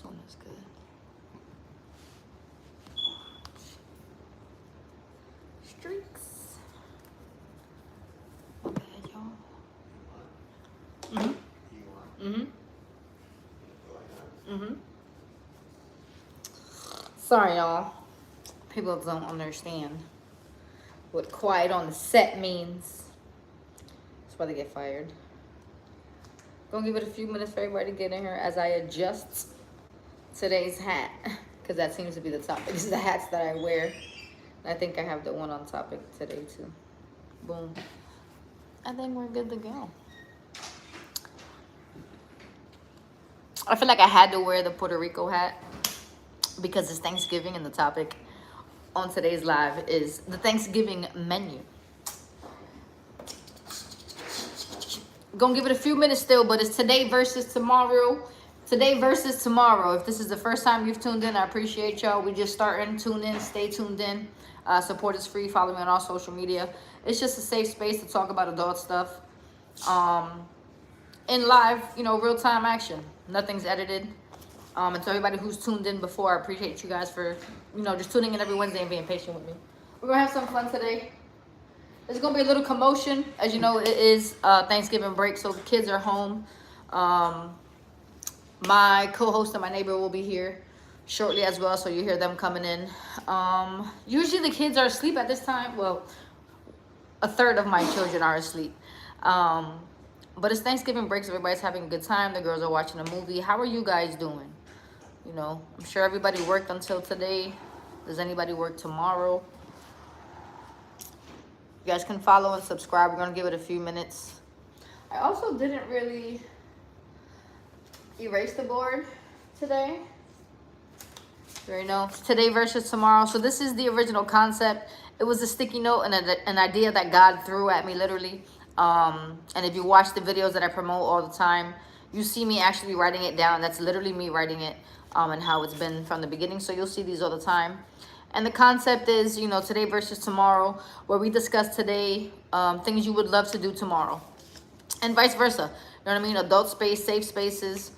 This one is good. Streaks. My bad, y'all. Sorry, y'all. People don't understand what quiet on the set means. That's why they get fired. Gonna give it a few minutes for everybody to get in here as I adjust today's hat, because that seems to be the topic. This is the hats that I wear. I think I have the one on topic today too. Boom. I think we're good to go. I feel like I had to wear the Puerto Rico hat because it's Thanksgiving and the topic on today's live is the Thanksgiving menu. Gonna give it a few minutes still, but it's today versus tomorrow. Today versus tomorrow. If this is the first time you've tuned in, I appreciate y'all. We just starting. Tune in. Stay tuned in. Support is free. Follow me on all social media. It's just a safe space to talk about adult stuff. In live, you know, real-time action. Nothing's edited. And to everybody who's tuned in before, I appreciate you guys for, you know, just tuning in every Wednesday and being patient with me. We're going to have some fun today. There's going to be a little commotion. As you know, it is Thanksgiving break, so the kids are home. My co-host and my neighbor will be here shortly as well, so you hear them coming in. Usually the kids are asleep at this time. Well, a third of my children are asleep. But it's Thanksgiving break, so everybody's having a good time. The girls are watching a movie. How are you guys doing? You know, I'm sure everybody worked until today. Does anybody work tomorrow? You guys can follow and subscribe. We're going to give it a few minutes. I also didn't really erase the board today. You know, today versus tomorrow. So this is the original concept. It was a sticky note and an idea that God threw at me, literally. And if you watch the videos that I promote all the time, you see me actually writing it down. That's literally me writing it, and how it's been from the beginning. So you'll see these all the time. And the concept is, you know, today versus tomorrow, where we discuss today things you would love to do tomorrow, and vice versa. You know what I mean? Adult space, safe spaces.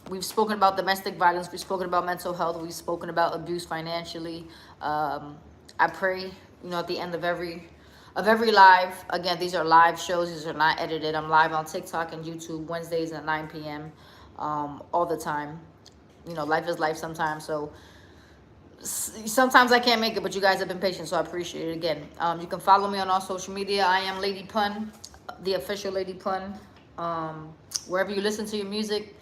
We've spoken about domestic violence. We've spoken about mental health. We've spoken about abuse financially. I pray, you know, at the end of every live. Again, these are live shows. These are not edited. I'm live on TikTok and YouTube Wednesdays at 9 p.m. All the time. You know, life is life sometimes. So sometimes I can't make it, but you guys have been patient, so I appreciate it again. You can follow me on all social media. I am Lady Pun, the official Lady Pun. Wherever you listen to your music,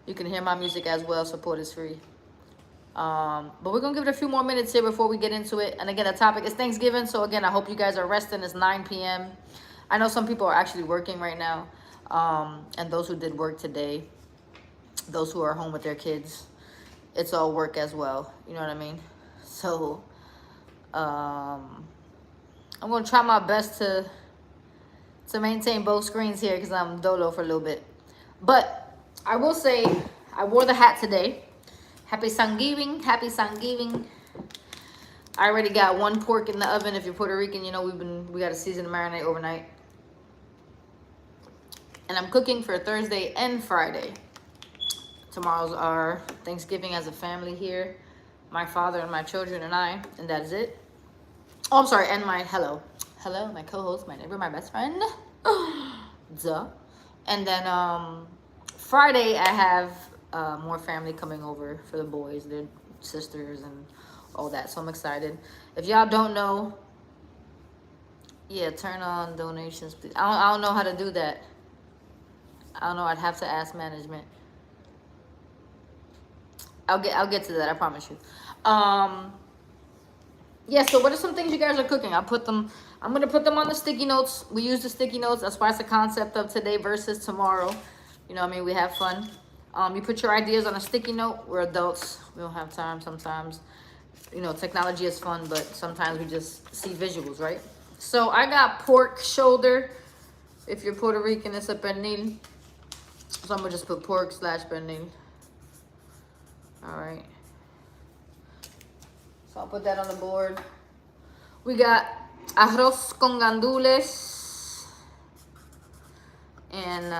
you can hear my music as well. Support is free. But we're going to give it a few more minutes here before we get into it. And again, the topic is Thanksgiving. So again, I hope you guys are resting. It's 9 p.m. I know some people are actually working right now. And those who did work today, those who are home with their kids, it's all work as well. You know what I mean? So I'm going to try my best to maintain both screens here because I'm dolo for a little bit. But I will say I wore the hat today. Happy Thanksgiving. Happy Thanksgiving. I already got one pork in the oven. If you're Puerto Rican, you know we got to season and marinate overnight. And I'm cooking for Thursday and Friday. Tomorrow's our Thanksgiving as a family here. My father and my children and I, and that is it. Oh, I'm sorry, and my hello, my co-host, my neighbor, my best friend. Duh. And then Friday I have more family coming over for the boys, their sisters and all that. So I'm excited. If y'all don't know, yeah, turn on donations, please. I don't know how to do that. I don't know. I'd have to ask management. I'll get to that. I promise you. Yeah. So what are some things you guys are cooking? I'm gonna put them on the sticky notes. We use the sticky notes. That's why it's the concept of today versus tomorrow. You know what I mean? We have fun. You put your ideas on a sticky note. We're adults. We don't have time sometimes. You know, technology is fun, but sometimes we just see visuals, right? So I got pork shoulder. If you're Puerto Rican, it's a pernil. So I'm gonna just put pork / pernil. All right. So I'll put that on the board. We got arroz con gandules and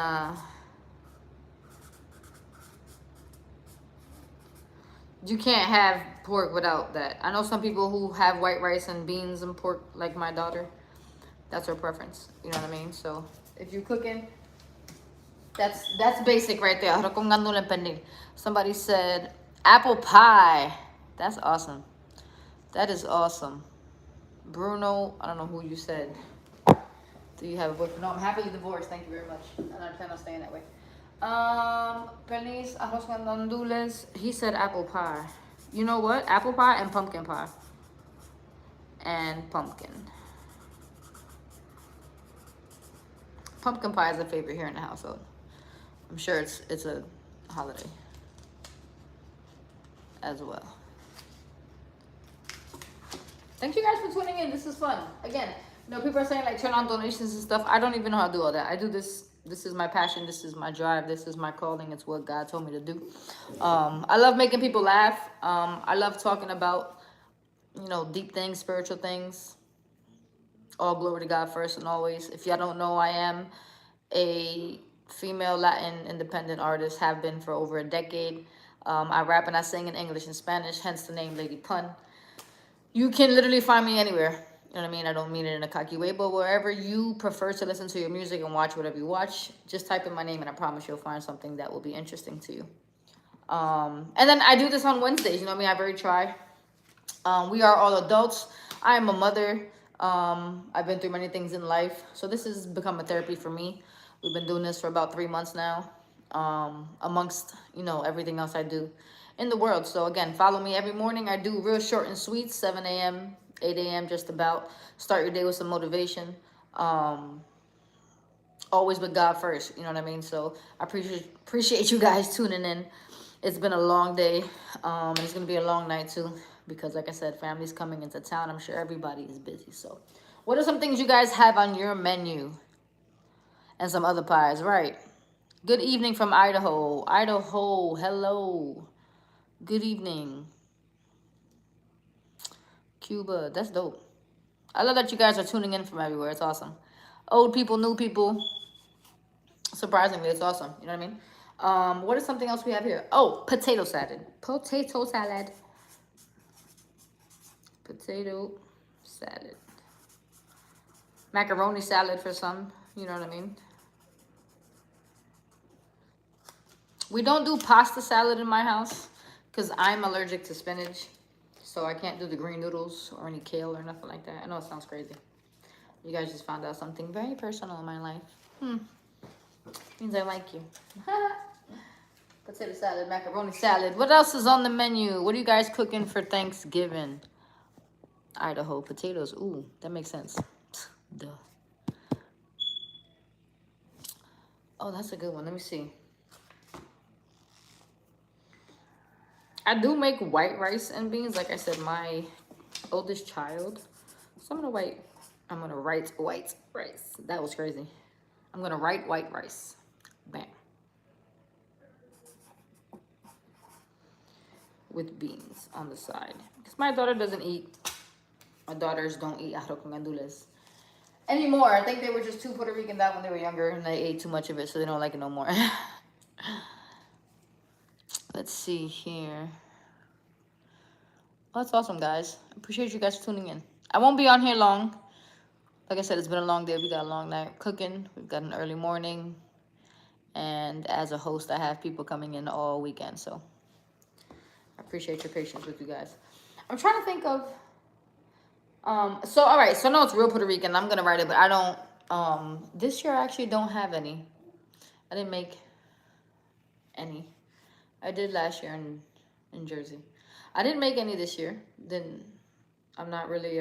You can't have pork without that. I know some people who have white rice and beans and pork, like my daughter. That's her preference. You know what I mean? So if you're cooking, that's basic right there. Somebody said apple pie. That's awesome. That is awesome. Bruno, I don't know who you said. Do you have a boyfriend? No, I'm happily divorced. Thank you very much. And I plan on staying that way. Pernice, arroz con gandules. He said apple pie. You know what? Apple pie and pumpkin pie. And pumpkin. Pumpkin pie is a favorite here in the household. I'm sure it's a holiday as well. Thank you guys for tuning in. This is fun. Again, you know, people are saying like turn on donations and stuff. I don't even know how to do all that. I do this. This is my passion. This is my drive. This is my calling. It's what God told me to do. I love making people laugh. I love talking about, you know, deep things, spiritual things. All glory to God first and always. If y'all don't know, I am a female Latin independent artist. Have been for over a decade. I rap and I sing in English and Spanish, hence the name Lady Pun. You can literally find me anywhere. You know what I mean? I don't mean it in a cocky way, but wherever you prefer to listen to your music and watch whatever you watch, just type in my name and I promise you'll find something that will be interesting to you. And then I do this on Wednesdays. You know what I mean? I very try. We are all adults. I am a mother. I've been through many things in life. So this has become a therapy for me. We've been doing this for about 3 months now. Amongst, you know, everything else I do in the world. So again, follow me every morning. I do real short and sweet, 7 a.m., 8 a.m. just about. Start your day with some motivation. Always with God first, you know what I mean? So I appreciate you guys tuning in. It's been a long day. And it's going to be a long night too. Because like I said, family's coming into town. I'm sure everybody is busy. So what are some things you guys have on your menu? And some other pies, right? Good evening from Idaho. Idaho, hello. Good evening. Cuba, that's dope. I love that you guys are tuning in from everywhere. It's awesome. Old people, new people. Surprisingly, it's awesome. You know what I mean? What is something else we have here? Oh, potato salad. Potato salad. Potato salad. Macaroni salad for some. You know what I mean? We don't do pasta salad in my house because I'm allergic to spinach. So I can't do the green noodles or any kale or nothing like that. I know it sounds crazy. You guys just found out something very personal in my life. Means I like you. Potato salad, macaroni salad. What else is on the menu? What are you guys cooking for Thanksgiving? Idaho, potatoes. Ooh, that makes sense. Duh. Oh, that's a good one. Let me see. I do make white rice and beans. Like I said, my oldest child. So I'm gonna write white rice. That was crazy. I'm gonna write white rice. Bam. With beans on the side. Because my daughter doesn't eat. My daughters don't eat arroz con gandules anymore. I think they were just too Puerto Rican that when they were younger and they ate too much of it, so they don't like it no more. Let's see here. Oh, that's awesome, guys. I appreciate you guys tuning in. I won't be on here long. Like I said, it's been a long day. We got a long night cooking. We've got an early morning. And as a host, I have people coming in all weekend. So I appreciate your patience with you guys. I'm trying to think of... So, all right. So, no, it's real Puerto Rican. I'm going to write it, but I don't... this year, I actually don't have any. I didn't make any. I did last year in Jersey. I didn't make any this year. I'm not really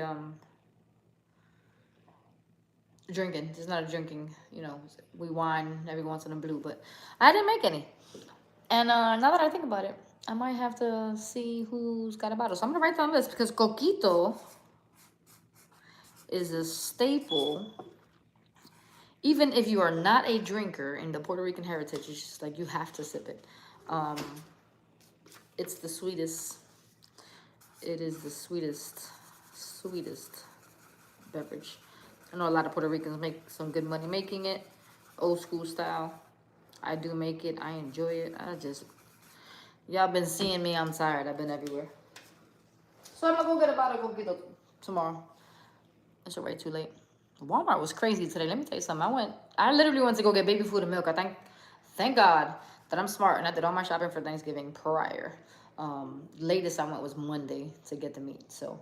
drinking. It's not a drinking, you know, we wine every once in a blue, but I didn't make any. And now that I think about it, I might have to see who's got a bottle. So I'm gonna write down this because coquito is a staple. Even if you are not a drinker in the Puerto Rican heritage, it's just like you have to sip it. It's the sweetest. It is the sweetest beverage. I know a lot of Puerto Ricans make some good money making it, old school style. I do make it. I enjoy it. Y'all been seeing me. I'm tired. I've been everywhere. So I'm gonna go get a bottle of coquito tomorrow. It's already too late. Walmart was crazy today. Let me tell you something. I literally went to go get baby food and milk. Thank God that I'm smart and I did all my shopping for Thanksgiving prior. Latest I went was Monday to get the meat. So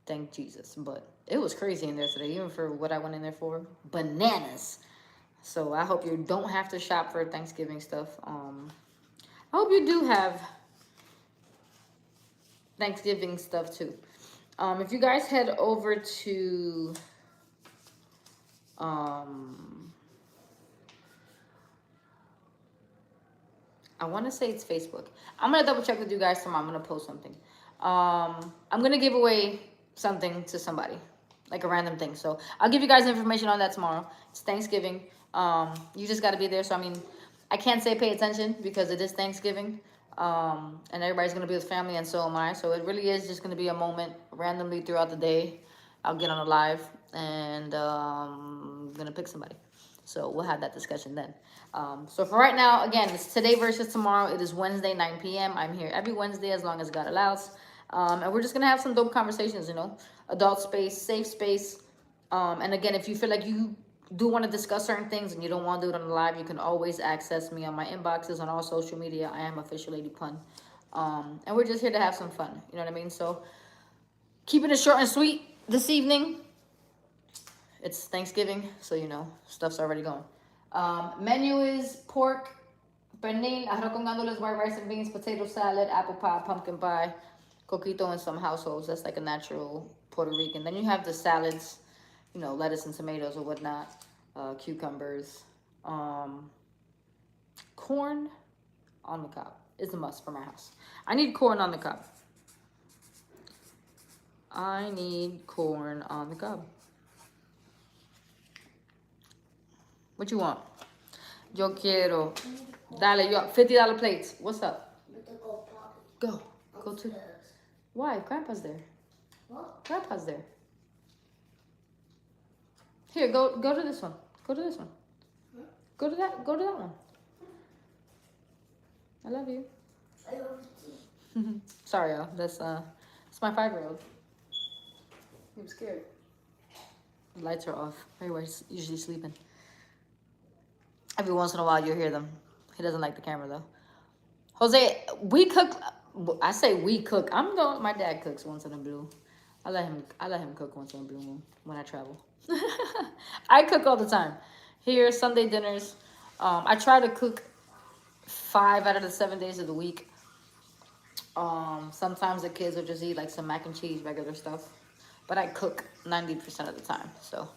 thank Jesus. But it was crazy in there today, even for what I went in there for. Bananas. So I hope you don't have to shop for Thanksgiving stuff. I hope you do have Thanksgiving stuff too. If you guys head over to I want to say it's Facebook. I'm going to double check with you guys tomorrow. I'm going to post something. I'm going to give away something to somebody, like a random thing. So I'll give you guys information on that tomorrow. It's Thanksgiving. You just got to be there. So, I mean, I can't say pay attention because it is Thanksgiving. And everybody's going to be with family, and so am I. So it really is just going to be a moment randomly throughout the day. I'll get on a live and I'm going to pick somebody. So we'll have that discussion then. So for right now, again, it's today versus tomorrow. It is Wednesday, 9 p.m. I'm here every Wednesday as long as God allows. And we're just going to have some dope conversations, you know. Adult space, safe space. And again, if you feel like you do want to discuss certain things and you don't want to do it on the live, you can always access me on my inboxes on all social media. I am Official Lady Pun. And we're just here to have some fun. You know what I mean? So keeping it short and sweet this evening. It's Thanksgiving, so you know, stuff's already going. Menu is pork, pernil, arroz con gandules, white rice and beans, potato salad, apple pie, pumpkin pie, coquito in some households. That's like a natural Puerto Rican. Then you have the salads, you know, lettuce and tomatoes or whatnot, cucumbers. Corn on the cob is a must for my house. I need corn on the cob. I need corn on the cob. What you want? Yo quiero. Dale, yo, $50 plates. What's up? Go. Go to. Why? Grandpa's there. What? Grandpa's there. Here, go to this one. Go to this one. Go to that one. I love you. I love you. Sorry, y'all. That's it's my 5-year-old. He was scared. The lights are off. Everybody's usually sleeping. Every once in a while you'll hear them. He doesn't like the camera though. Jose, we cook. I say we cook. My dad cooks once in a blue. I let him cook once in a blue moon when I travel. I cook all the time. Here, Sunday dinners. I try to cook 5 out of the 7 days of the week. Sometimes the kids will just eat like some mac and cheese, regular stuff. But I cook 90% of the time. So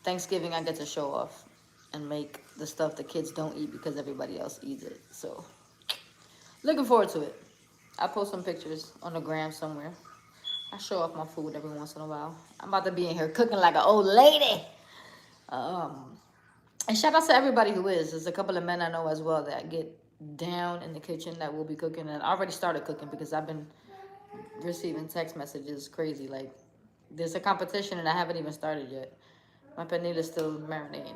Thanksgiving I get to show off and make the stuff the kids don't eat because everybody else eats it. So looking forward to it. I'll post some pictures on the gram somewhere. I show off my food every once in a while. I'm about to be in here cooking like an old lady. And shout out to everybody who is. There's a couple of men I know as well that get down in the kitchen that will be cooking. And I already started cooking because I've been receiving text messages crazy. Like, there's a competition and I haven't even started yet. My pernil is still marinating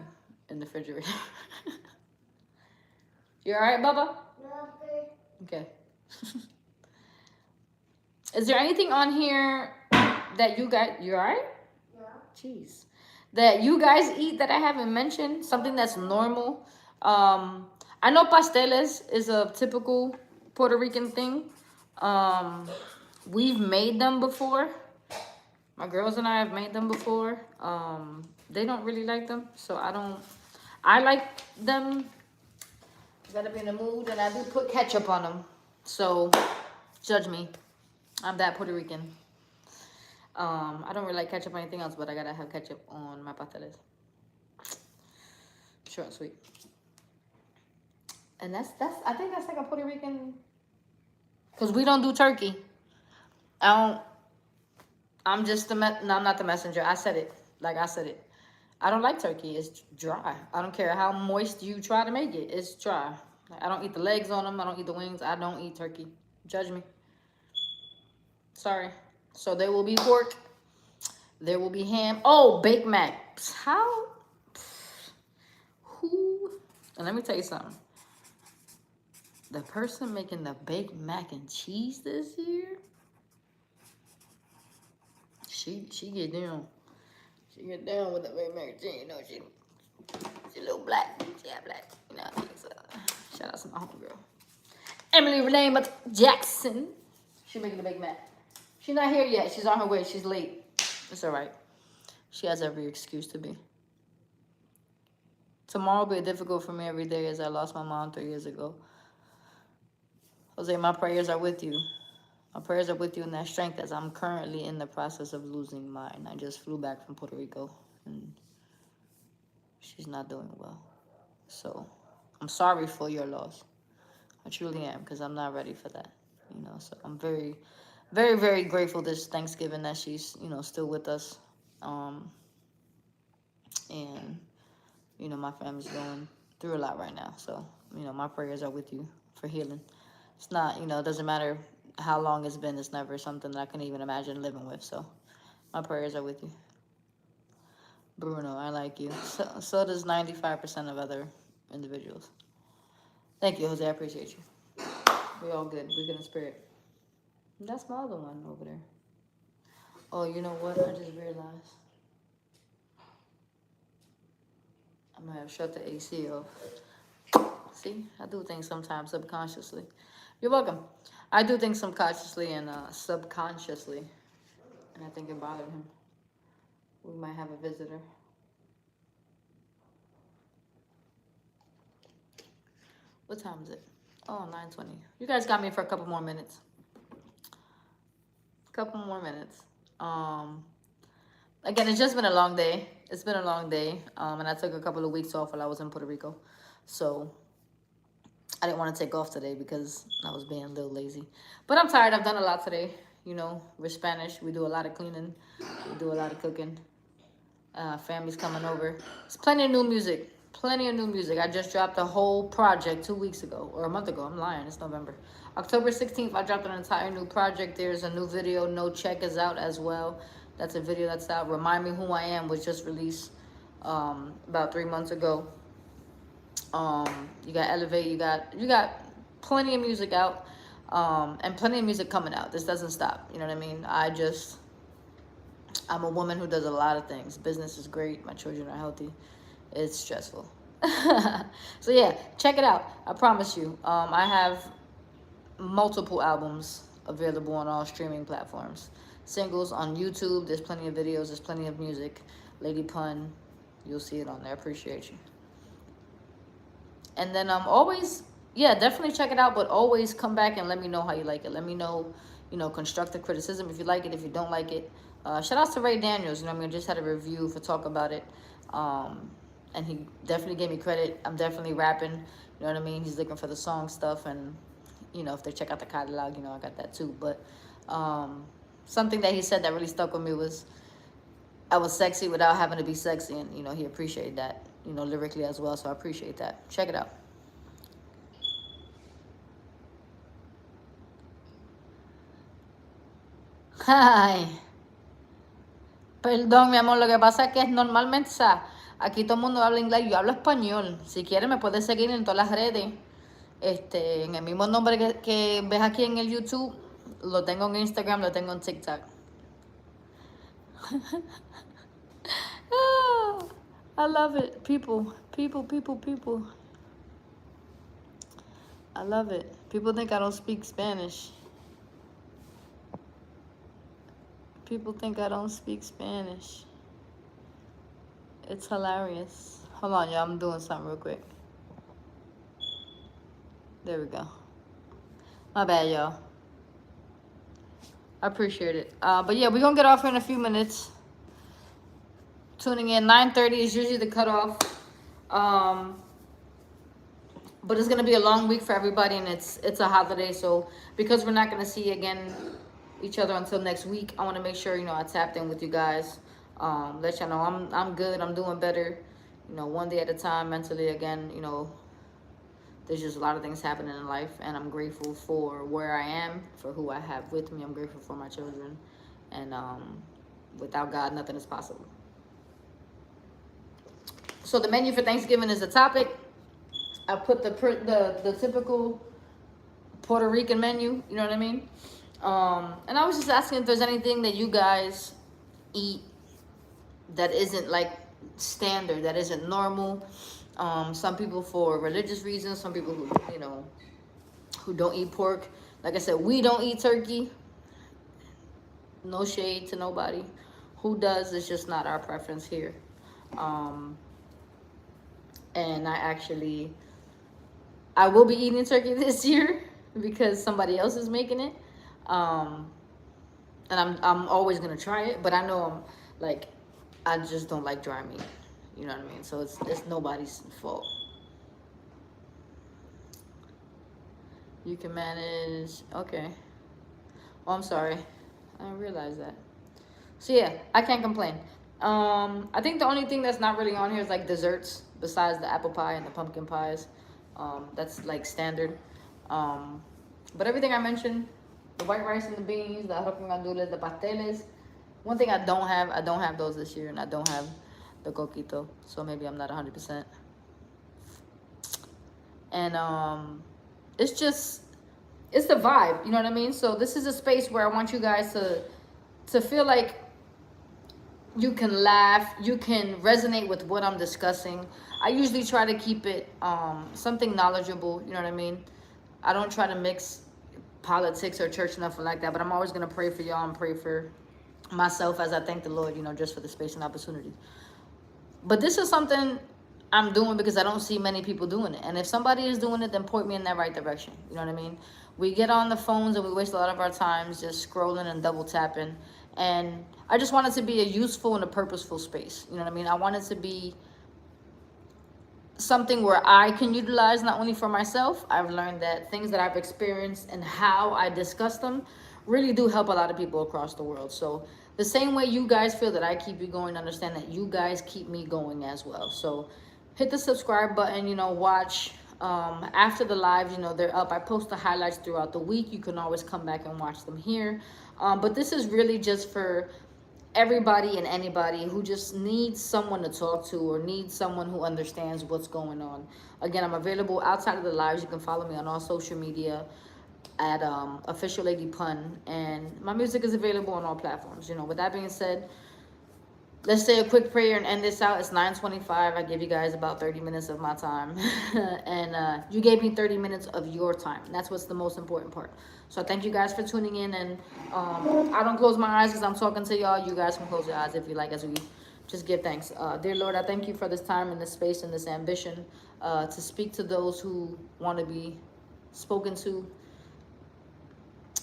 in the refrigerator. You all right, Bubba? Okay. Is there anything on here that you guys... You all right? Yeah. Jeez. That you guys eat that I haven't mentioned? Something that's normal? I know pasteles is a typical Puerto Rican thing. We've made them before. My girls and I have made them before. They don't really like them, so I like them. You gotta be in the mood, and I do put ketchup on them. So, judge me. I'm that Puerto Rican. I don't really like ketchup or anything else, but I gotta have ketchup on my pasteles. Short and sweet. And I think that's like a Puerto Rican, because we don't do turkey. I'm not the messenger. I said it. Like I said it. I don't like turkey. It's dry. I don't care how moist you try to make it. It's dry. I don't eat the legs on them. I don't eat the wings. I don't eat turkey. Judge me. Sorry. So there will be pork. There will be ham. Oh, baked mac. How? Who? And let me tell you something. The person making the baked mac and cheese this year, she get down. She get down with the baked mac and cheese. You know, she a little black. Yeah, black. You know what I mean? So, shout out to my homegirl. Emily Renee Jackson. She making the baked mac. She's not here yet. She's on her way. She's late. It's all right. She has every excuse to be. Tomorrow will be difficult for me every day as I lost my mom 3 years ago. Jose, my prayers are with you. My prayers are with you in that strength as I'm currently in the process of losing mine. I just flew back from Puerto Rico and she's not doing well. So I'm sorry for your loss. I truly am, because I'm not ready for that. You know, so I'm very, very, very grateful this Thanksgiving that she's, you know, still with us. And, you know, my family's going through a lot right now. So, you know, my prayers are with you for healing. It's not, you know, it doesn't matter how long it's been. It's never something that I can even imagine living with. So my prayers are with you. Bruno, I like you. So does 95% of other individuals. Thank you, Jose. I appreciate you. We're all good. We're good in spirit. That's my other one over there. Oh, you know what? I just realized. I'm going to have shut the AC off. See? I do things sometimes subconsciously. You're welcome. I do things subconsciously and subconsciously. And I think it bothered him. We might have a visitor. What time is it? Oh, 9:20. You guys got me for a couple more minutes. Couple more minutes. Again, it's just been a long day. It's been a long day. And I took a couple of weeks off while I was in Puerto Rico. So I didn't want to take off today because I was being a little lazy. But I'm tired. I've done a lot today. You know, we're Spanish. We do a lot of cleaning. We do a lot of cooking. Family's coming over. There's plenty of new music. Plenty of new music. I just dropped a whole project 2 weeks ago. Or a month ago. I'm lying. It's November. October 16th, I dropped an entire new project. There's a new video. No Check is out as well. That's a video that's out. Remind Me Who I Am was just released about 3 months ago. You got Elevate. You got plenty of music out. And plenty of music coming out. This doesn't stop. You know what I mean? I'm a woman who does a lot of things. Business is great. My children are healthy. It's stressful. So yeah, check it out. I promise you. I have multiple albums available on all streaming platforms. Singles on YouTube. There's plenty of videos. There's plenty of music. Lady Pun. You'll see it on there. I appreciate you. And then always, yeah, definitely check it out. But always come back and let me know how you like it. Let me know, you know, constructive criticism if you like it, if you don't like it. Shout out to Ray Daniels. You know, I mean, I just had a review for Talk About It. And he definitely gave me credit. I'm definitely rapping. You know what I mean? He's looking for the song stuff. And, you know, if they check out the catalog, you know, I got that too. But something that he said that really stuck with me was I was sexy without having to be sexy. And, you know, he appreciated that, you know, lyrically as well. So I appreciate that. Check it out. Hi. Perdón, mi amor, lo que pasa es que es normalmente, o sea, aquí todo el mundo habla inglés, yo hablo español. Si quieres me puedes seguir en todas las redes. En el mismo nombre que ves aquí en el YouTube, lo tengo en Instagram, lo tengo en TikTok. I love it. People. I love it. People think I don't speak Spanish. People think I don't speak Spanish. It's hilarious. Hold on, y'all. I'm doing something real quick. There we go. My bad, y'all. I appreciate it. But yeah, we're going to get off here in a few minutes. Tuning in. 9:30 is usually the cutoff. But it's going to be a long week for everybody, and it's a holiday. So because we're not going to see each other until next week, I want to make sure, you know, I tapped in with you guys. Let y'all know I'm good. I'm doing better. You know, one day at a time, mentally. Again, you know, there's just a lot of things happening in life, and I'm grateful for where I am, for who I have with me. I'm grateful for my children, and without God, nothing is possible. So the menu for Thanksgiving is the topic. I put the typical Puerto Rican menu, you know what I mean? And I was just asking if there's anything that you guys eat that isn't like standard, that isn't normal. Some people for religious reasons, some people who, you know, who don't eat pork. Like I said, we don't eat turkey. No shade to nobody who does. It's just not our preference here. And I will be eating turkey this year because somebody else is making it. And I'm always gonna try it, but I know I just don't like dry meat. You know what I mean? So it's nobody's fault. You can manage. Okay. Oh, I'm sorry. I didn't realize that. So yeah, I can't complain. I think the only thing that's not really on here is like desserts, besides the apple pie and the pumpkin pies. That's like standard. But everything I mentioned, the white rice and the beans, the arroz con gandules, the pasteles. One thing I don't have those this year, and I don't have the coquito. So maybe I'm not 100%. And it's the vibe, you know what I mean? So this is a space where I want you guys to feel like you can laugh, you can resonate with what I'm discussing. I usually try to keep it something knowledgeable, you know what I mean? I don't try to mix politics or church, nothing like that, but I'm always going to pray for y'all and pray for myself as I thank the Lord, you know, just for the space and opportunity. But this is something I'm doing because I don't see many people doing it. And if somebody is doing it, then point me in that right direction. You know what I mean? We get on the phones and we waste a lot of our times just scrolling and double tapping. And I just want it to be a useful and a purposeful space. You know what I mean? I want it to be something where I can utilize not only for myself. I've learned that things that I've experienced and how I discuss them really do help a lot of people across the world. So the same way you guys feel that I keep you going, understand that you guys keep me going as well. So hit the subscribe button, you know, watch after the lives, you know, they're up. I post the highlights throughout the week. You can always come back and watch them here. But this is really just for everybody and anybody who just needs someone to talk to or needs someone who understands what's going on. Again, I'm available outside of the lives. You can follow me on all social media at Official Lady Pun, and my music is available on all platforms. You know, with that being said, let's say a quick prayer and end this out. It's 9:25. I give you guys about 30 minutes of my time. And you gave me 30 minutes of your time. And that's what's the most important part. So I thank you guys for tuning in. And I don't close my eyes because I'm talking to y'all. You guys can close your eyes if you like, as we just give thanks. Dear Lord, I thank you for this time and this space and this ambition to speak to those who want to be spoken to.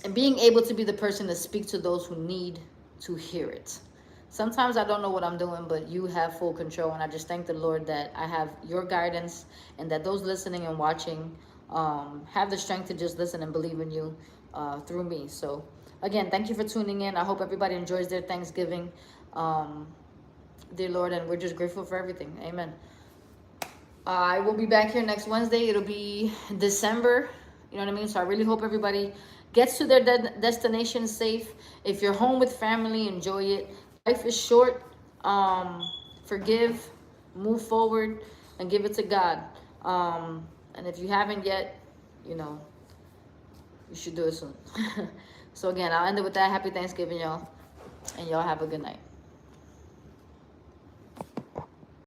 And being able to be the person to speak to those who need to hear it. Sometimes I don't know what I'm doing, but you have full control. And I just thank the Lord that I have your guidance and that those listening and watching have the strength to just listen and believe in you through me. So again, thank you for tuning in. I hope everybody enjoys their Thanksgiving, dear Lord, and we're just grateful for everything. Amen. I will be back here next Wednesday. It'll be December. You know what I mean? So I really hope everybody gets to their destination safe. If you're home with family, enjoy it. Life is short. Forgive, move forward, and give it to God. And if you haven't yet, you know, you should do it soon. So again, I'll end it with that. Happy Thanksgiving, y'all. And y'all have a good night.